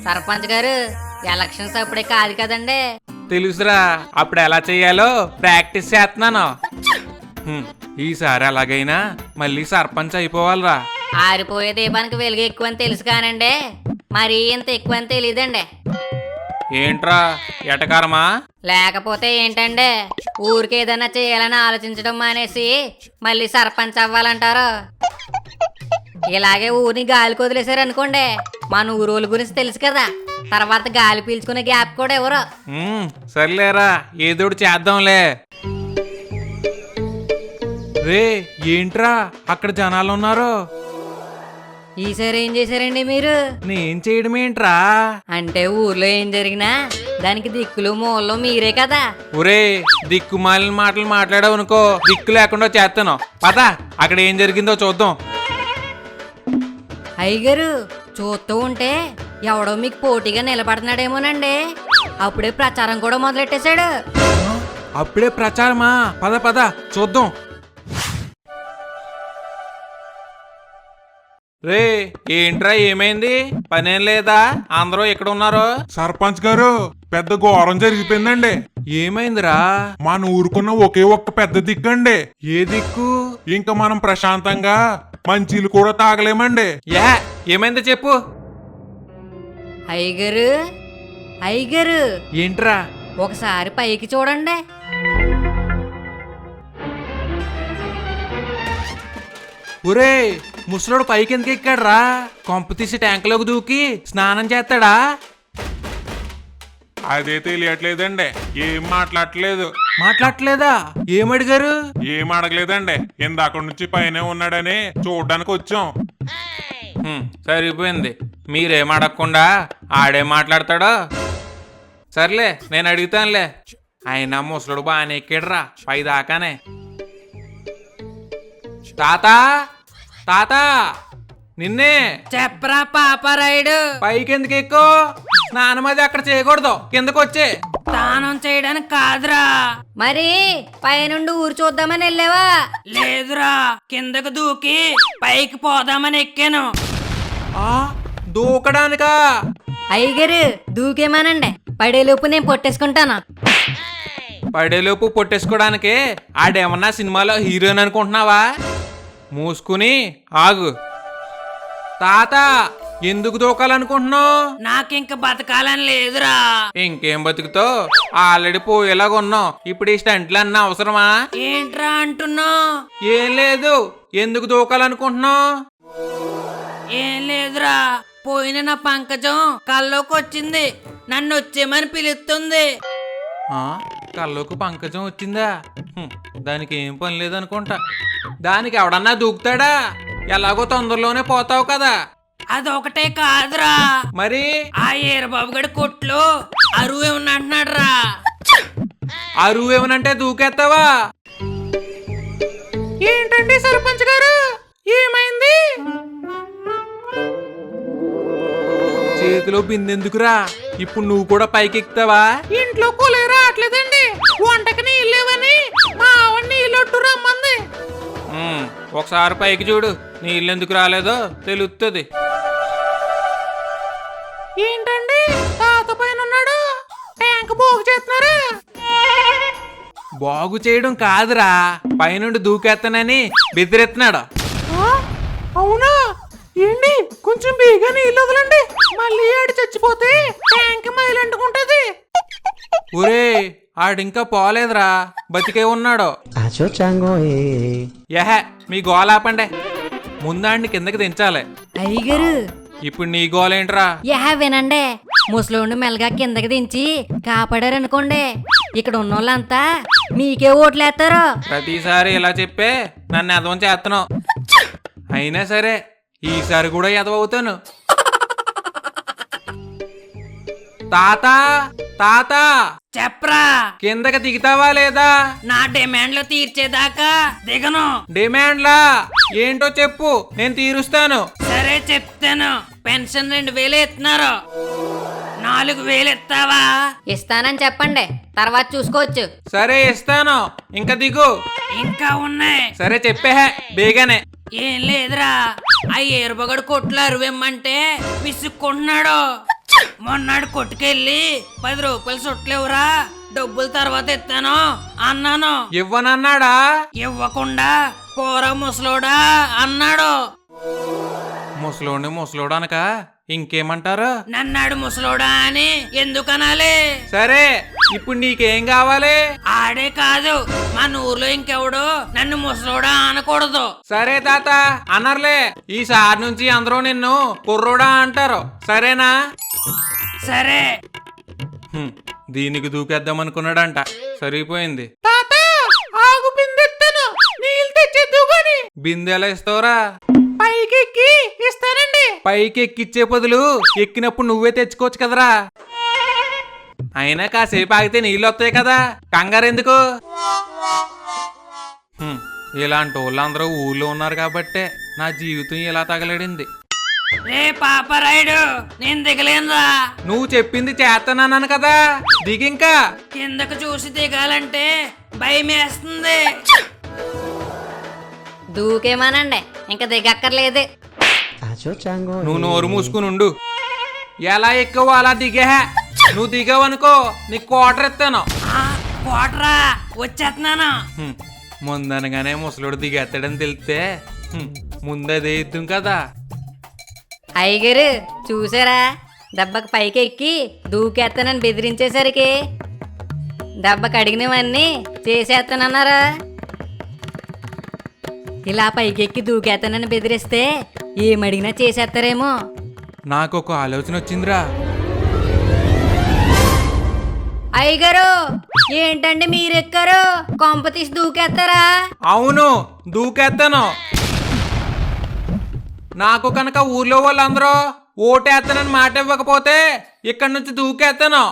సర్పంచ్ గారు, ఎలక్షన్స్ అప్పుడే కాదు కదండి. తెలుసురా, అప్పుడు ఎలా చెయ్యాలో ప్రాక్టీస్ చేస్తున్నాను. ఈసారి ఎలాగైనా మళ్ళీ సర్పంచ్ అయిపోవాలరా. ఆరిపోయే దీపానికి వెలుగు ఎక్కువ అని తెలుసు కానండి, మరీ ఇంత ఎక్కువ అని తెలియదండి. ఏంట్రా ఎటకారమా? లేకపోతే ఏంటండి, ఊరికి ఏదైనా చేయాలని ఆలోచించడం మానేసి మళ్ళీ సర్పంచ్ అవ్వాలంటారు. ఇలాగే ఊరిని గాలికి వదిలేశారు అనుకోండి, మన ఊరోళ్ళ గురించి తెలుసు కదా, తర్వాత గాలి పీల్చుకునే గ్యాప్ కూడా ఎవరు. సర్లేరా, ఏదోటి చేద్దాంలే. రే ఏంట్రా అక్కడ జనాలు ఉన్నారు? ఈసారి ఏం చేశారండి మీరు? నేను చేయడం ఏంట్రా? అంటే ఊర్లో ఏం జరిగినా దానికి దిక్కులు మూలలో మీరే కదా. ఒరే, దిక్కుమాలిన మాటలు మాట్లాడావు అనుకో, దిక్కు లేకుండా చేస్తాను. పద, అక్కడ ఏం జరిగిందో చూద్దాం. అయ్యగారు, చూస్తూ ఉంటే ఎవడో మీకు పోటీగా నిలబడుతున్నాడేమోనండి. అప్పుడే ప్రచారం కూడా మొదలెట్టేశాడు. అప్పుడే ప్రచారమా? పద పద చూద్దాం. రే ఏంట్రా, ఏమైంది? పనేం లేదా? అందరూ ఎక్కడ ఉన్నారు? సర్పంచ్ గారు, పెద్ద ఘోరం జరిగిపోయిందండి. ఏమైందిరా? మన ఊరుకున్న ఒకే ఒక్క పెద్ద దిక్కండి. ఏ దిక్కు? ఇంకా మనం ప్రశాంతంగా మంచీలు కూడా తాగలేమండి. ఏమైందో చెప్పు. అయ్యగారు, అయ్యగారు, ఏంట్రా? ఒకసారి పైకి చూడండి. ఒరే, ముసలోడు పైకి ఎందుకు ఎక్కాడ్రా? కొంప తీసి ట్యాంకులోకి దూకి స్నానం చేస్తాడా? అదే తెలియట్లేదండి. ఏం మాట్లాడట్లేదు. మాట్లాడలేదా? ఏమడిగారు? ఏం అడగలేదండి. ఇందాక నుంచి పైనే ఉన్నాడని చూడ్డానికి వచ్చాం. సరిపోయింది. మీరేం అడగకుండా ఆడేం మాట్లాడతాడో. సర్లే, నేను అడుగుతానులే. అయినా ముసలుడు బాగానే ఎక్కాడురా పై దాకానే. తాత తాత, నిన్నే. చెప్పరా పాపరాయుడు. పైకి ఎందుకు ఎక్కు? స్నానం అది అక్కడ చేయకూడదు, కిందకు వచ్చే. స్నానం చేయడానికి కాదురా. మరి పైనుండి ఊరు చూద్దామని వెళ్ళావా? లేదురా, కిందకు దూకి పైకి పోదామని ఎక్కాను. దూకడానికా? అయ్యగారు, దూకేమానండి, పడేలోపు నేను పొట్టేసుకుంటాను. పడేలోపు పొట్టేసుకోవడానికి ఆడేమన్నా సినిమాలో హీరోయిన్ అనుకుంటున్నావా? మూసుకుని ఆగు. తాత, ఎందుకు దూకాలనుకుంటున్నావు? నాకింక బతకాలని లేదురా. ఇంకేం బతుకుతో? ఆల్రెడీ పోయేలాగా ఉన్నావు. ఇప్పుడు ఈ స్టంట్లు అన్న అవసరమా? ఏంట్రా అంటున్నావు? ఏం లేదు. ఎందుకు దూకాలనుకుంటున్నావు? ఏం లేదురా, పోయిన నా పంకజం కల్లోకి వచ్చింది, నన్ను వచ్చేమని పిలుస్తుంది. కల్లోకి పంకజం వచ్చిందా? దానికి ఏం పని లేదనుకుంటా. దానికి ఎవడన్నా దూకుతాడా? ఎలాగో తొందరలోనే పోతావు కదా. అదొకటే కాదురా, మరి ఆ ఏరబాబు గడి కొట్లో అరువు ఏమన్నా అంటున్నాడు రా. అరువు ఏమనంటే దూకేస్తావా? ఏంటండి సర్పంచ్ గారు, ఏమైంది? చేతిలో బిందెందుకురా? ఇప్పుడు నువ్వు కూడా పైకి ఎక్కుతావా? ఇంట్లో కూలే రావట్లేదండి, వంటకి నీళ్ళేవని మా ఆవిడ నీళ్ళొట్టు రమ్మంది. ఒకసారి పైకి చూడు, నీళ్ళెందుకు రాలేదో తెలుస్తుంది. ఏంటండి తాత పైన ఉన్నాడు, ట్యాంక్ బాగు చేస్తున్నారా? బాగు చేయడం కాదురా, పైనుండి దూకేస్తానని బెదిరెత్తున్నాడు. అవునా? ఏంటి, కొంచెం బేగా నీళ్ళు వదలండి, మళ్ళీ ఆడు చచ్చిపోతే ట్యాంక్ మైలంటుకుంటది. ఒరే, ఆడింకా పోలేదురా, బతికే ఉన్నాడు. మీ గోలాపండే, ముందాడిని కిందకి దించాలి. అయ్యగారు, ఇప్పుడు నీ గోలేంట్రా? వినండి, ముసలోండి మెల్లగా కిందకి దించి కాపాడారనుకోండి, ఇక్కడ ఉన్నోళ్ళంతా మీకే ఓట్లేస్తారు. ప్రతిసారి ఇలా చెప్పే నన్ను ఎదవం చేస్తున్నావు. అయినా సరే, ఈసారి కూడా ఎదవవుతాను. తాత తాత, చెప్పరా. కిందకి దిగుతావా లేదా? నా డిమాండ్లు తీర్చేదాకా దిగను. డిమాండ్లా ఏంటో చెప్పు, నేను తీరుస్తాను. సరే చెప్తాను. పెన్షన్ 2000 ఇస్తున్నారు. 4,000 ఇస్తావా? ఇస్తానని చెప్పండి, తర్వాత చూసుకోవచ్చు. సరే ఇస్తాను, ఇంకా దిగు. ఇంకా ఉన్నాయి. సరే చెప్పేహే బేగానే. ఏం లేదురా, ఆ ఏరుబగడు కొట్లు అరువేమ్మంటే విసుక్కుంటున్నాడు. మొన్నాడు కొట్టుకెళ్ళి 10 రూపాయలు చుట్టలేవురా, డబ్బులు తర్వాత ఇస్తాను అన్నాను. ఇవ్వనన్నాడా? ఇవ్వకుండా పోరా ముసలోడా అన్నాడు. ముసలోడు అనక ఇంకేమంటారు? నన్నాడు ముసలోడా అని ఎందుకనాలి? సరే ఇప్పుడు నీకేం కావాలి? ఆడే కాదు, మన ఊర్లో ఇంకెవడు నన్ను ముసలోడా అనకూడదు. సరే తాత అనర్లే, ఈసారి నుంచి అందరూ నిన్ను కుర్రోడా అంటారు, సరేనా? సరే. దీనికి దూకేద్దాం అనుకున్నాడంట, సరిపోయింది. బిందె ఎలా ఇస్తావురా? పైకి ఇస్తానండి. పైకి ఎక్కిచ్చే బదులు ఎక్కినప్పుడు నువ్వే తెచ్చుకోవచ్చు కదరా. అయినా కాసేపు ఆగితే నీళ్ళు వస్తాయి కదా, కంగారు ఎందుకు? ఇలాంటి వాళ్ళందరూ ఊళ్ళో ఉన్నారు కాబట్టే నా జీవితం ఇలా తగలడింది. రే పాపరాయుడు, నేను దిగలేనురా. నువ్వు చెప్పింది చేస్తానన్నాను కదా, దిగింకా. కిందకు చూసి దిగాలంటే భయమేస్తుంది. దూకేమానండి, ఇంకా దిగక్కర్లేదు. నువ్వు నోరు మూసుకుని ఉండు. ఎలా ఎక్కువ అలా దిగే. నువ్వు దిగావనుకో నీకు క్వార్టర్ ఇస్తాను. కోటరా వచ్చేస్తున్నాను. ముందనగానే ముసలుడు దిగేస్తాడని తెలిస్తే ముందదే ఇద్దాం కదా. అయ్యగారు చూసారా, దెబ్బకి పైకి ఎక్కి దూకేస్తానని బెదిరించేసరికి దెబ్బకి అడిగినవన్నీ చేసేస్తానన్నారా. ఇలా పైకెక్కి దూకేస్తానని బెదిరిస్తే ఏమడిగినా చేసేస్తారేమో. నాకు ఒక ఆలోచన వచ్చిందిరా. అయ్యగారు ఏంటండి మీరెక్కారు, కొంప తీసి దూకేస్తారా? అవును దూకేస్తాను. నాకు కనుక ఊర్లో వాళ్ళందరూ ఓటేస్తానని మాట ఇవ్వకపోతే ఇక్కడి నుంచి దూకేస్తాను.